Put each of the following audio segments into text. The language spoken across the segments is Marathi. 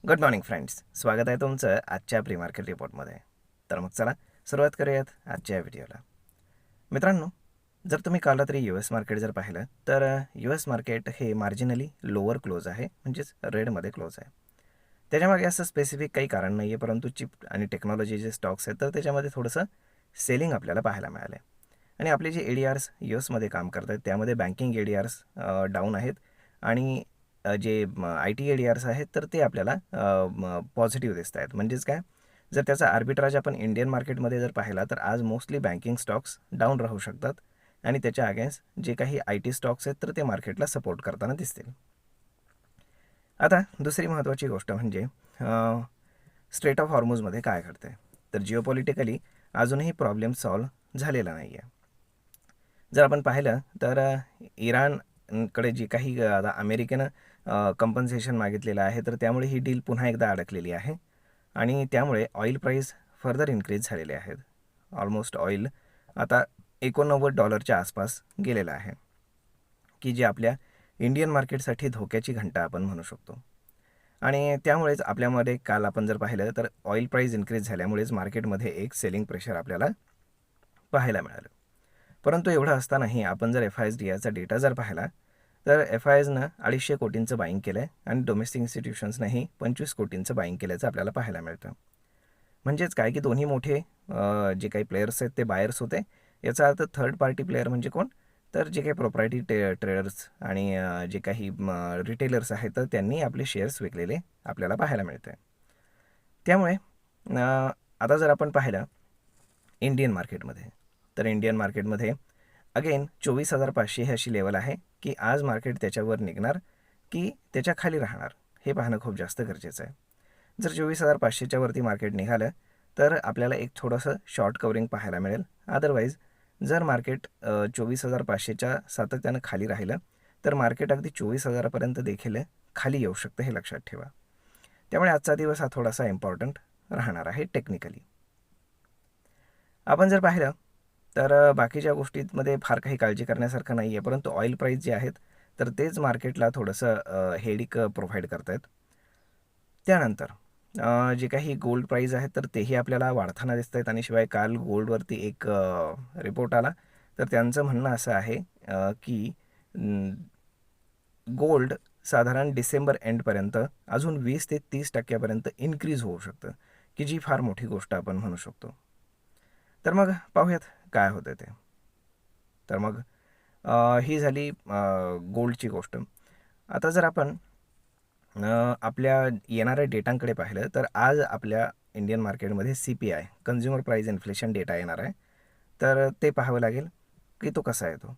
गुड मॉर्निंग फ्रेंड्स, स्वागत आहे तुमचं आजच्या प्री मार्केट रिपोर्टमध्ये. तर मग चला सुरुवात करूयात आजच्या व्हिडिओला. मित्रांनो, जर तुम्ही काल रात्री US मार्केट जर पाहिलं तर US मार्केट हे मार्जिनली लोअर क्लोज आहे, म्हणजेच रेडमध्ये क्लोज आहे. त्याच्यामागे असं स्पेसिफिक काही कारण नाही आहे, परंतु चिप आणि टेक्नॉलॉजी जे स्टॉक्स आहेत तर त्याच्यामध्ये थोडंसं सेलिंग आपल्याला पाहायला मिळालं आहे. आणि आपले जे ADRs USमध्ये काम करत आहेत त्यामध्ये बँकिंग ADRs डाऊन आहेत आणि जे IT ADRs आहेत तर ते आपल्याला पॉझिटिव्ह दिसत आहेत. म्हणजेच काय, जर त्याचा आर्बिट्राज आपण इंडियन मार्केटमध्ये जर पाहिला तर आज मोस्टली बँकिंग स्टॉक्स डाऊन राहू शकतात आणि त्याच्या अगेन्स्ट जे काही IT स्टॉक्स आहेत तर ते मार्केटला सपोर्ट करताना दिसतील. आता दुसरी महत्त्वाची गोष्ट म्हणजे स्ट्रेट ऑफ हॉर्मुजमध्ये काय घडतं आहे. तर जिओपॉलिटिकली अजूनही प्रॉब्लेम सॉल्व्ह झालेला नाही आहे. जर आपण पाहिलं तर इराणकडे जी काही आता अमेरिकेनं कंपन्सेशन मागितलेलं आहे तर त्यामुळे ही डील पुन्हा एकदा अडकलेली आहे आणि त्यामुळे ऑइल प्राईस फर्दर इन्क्रीज झालेले आहेत. ऑलमोस्ट ऑइल आता $89च्या आसपास गेलेलं आहे, की जे आपल्या इंडियन मार्केटसाठी धोक्याची घंटा आपण म्हणू शकतो. आणि त्यामुळेच आपल्यामध्ये काल आपण जर पाहिलं तर ऑइल प्राईस इन्क्रीज झाल्यामुळेच मार्केटमध्ये एक सेलिंग प्रेशर आपल्याला पाहायला मिळालं. परंतु एवढं असतानाही आपण जर FISDIचा डेटा जर पाहिला तर FISनं 250 कोटींचं बाईंग केलं आहे आणि डोमेस्टिक इन्स्टिट्यूशन्सनेही 25 कोटींचं बाईंग केल्याचं आपल्याला पाहायला मिळतं. म्हणजेच काय, की दोन्ही मोठे जे काही प्लेयर्स आहेत ते बायर्स होते. याचा अर्थ थर्ड पार्टी प्लेयर म्हणजे कोण, तर जे काही प्रोप्रायटी ट्रेडर्स आणि जे काही रिटेलर्स आहेत तर त्यांनी आपले शेअर्स विकलेले आपल्याला पाहायला मिळते. त्यामुळे आता जर आपण पाहिलं इंडियन मार्केटमध्ये तर इंडियन मार्केटमध्ये अगेन 24,500 ही अशी लेवल आहे की आज मार्केट त्याच्यावर निघणार की त्याच्या खाली राहणार हे पाहणं खूप जास्त गरजेचं आहे. जर 24,500च्या वरती मार्केट निघालं तर आपल्याला एक थोडंसं शॉर्ट कवरिंग पाहायला मिळेल. अदरवाईज जर मार्केट 24,500च्या सातत्यानं खाली राहिलं तर मार्केट अगदी 24,000पर्यंत देखील खाली येऊ शकतं, हे लक्षात ठेवा. त्यामुळे आजचा दिवस हा थोडासा इम्पॉर्टंट राहणार आहे टेक्निकली. आपण जर पाहिलं तर बाकीच्या गोष्टींमध्ये फार काही काळजी करण्यासारखं नाही आहे, परंतु ऑइल प्राईस जे आहेत तर तेच मार्केटला थोडंसं हेडिक प्रोव्हाइड करत आहेत. त्यानंतर जे काही गोल्ड प्राईस आहेत तर तेही आपल्याला वाढताना दिसत आहेत आणि शिवाय काल गोल्डवरती एक रिपोर्ट आला तर त्यांचं म्हणणं असं आहे की गोल्ड साधारण डिसेंबर एंडपर्यंत अजून 20 ते 30% इन्क्रीज होऊ शकतं, की जी फार मोठी गोष्ट आपण म्हणू शकतो. तर मग पाहूयात काय होतं ते. तर मग ही झाली गोल्डची गोष्ट. आता जर आपण आपल्या येणाऱ्या डेटांकडे पाहिलं तर आज आपल्या इंडियन मार्केटमध्ये CPI consumer price inflation data येणार आहे. तर ते पाहावं लागेल की तो कसा येतो.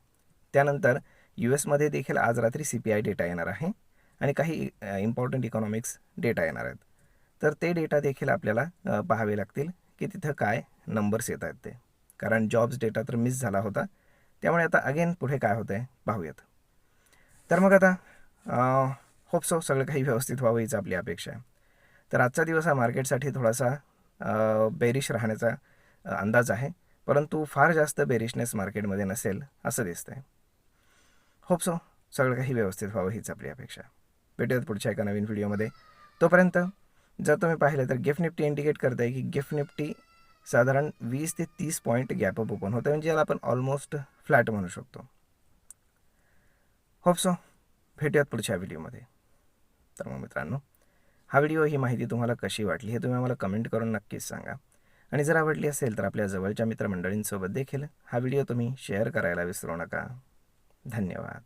त्यानंतर US देखील आज रात्री CPI डेटा येणार आहे आणि काही इम्पॉर्टंट इकॉनॉमिक्स डेटा येणार आहेत. तर ते डेटा देखील आपल्याला पाहावे लागतील की तिथं काय नंबर्स येत आहेत ते, कारण जॉब्स डेटा तर मिस झाला होता. त्यामुळे आता अगेन पुढे काय होतं आहे पाहूयात. तर मग आता होप सो सगळं काही व्यवस्थित व्हावं हीच आपली अपेक्षा आहे. तर आजचा दिवस हा मार्केटसाठी थोडासा बेरिश राहण्याचा अंदाज आहे, परंतु फार जास्त बेरिशनेस मार्केटमध्ये नसेल असं दिसतं आहे. होप सो सगळं काही व्यवस्थित व्हावं हीच आपली अपेक्षा. भेटूयात पुढच्या एका नवीन व्हिडिओमध्ये. तोपर्यंत जर तुम्ही पाहिलं तर गिफ्ट निफ्टी इंडिकेट करत आहे की गिफ्ट निफ्टी साधारण 20 ते 30 पॉईंट गॅपअप ओपन होतं, म्हणजे याला आपण ऑलमोस्ट फ्लॅट म्हणू शकतो. होप सो भेटूयात पुढच्या व्हिडिओमध्ये. तर मग मित्रांनो, हा व्हिडिओ ही माहिती तुम्हाला कशी वाटली हे तुम्ही आम्हाला कमेंट करून नक्कीच सांगा. आणि जर आवडली असेल तर आपल्या जवळच्या मित्रमंडळींसोबत देखील हा व्हिडिओ तुम्ही शेअर करायला विसरू नका. धन्यवाद.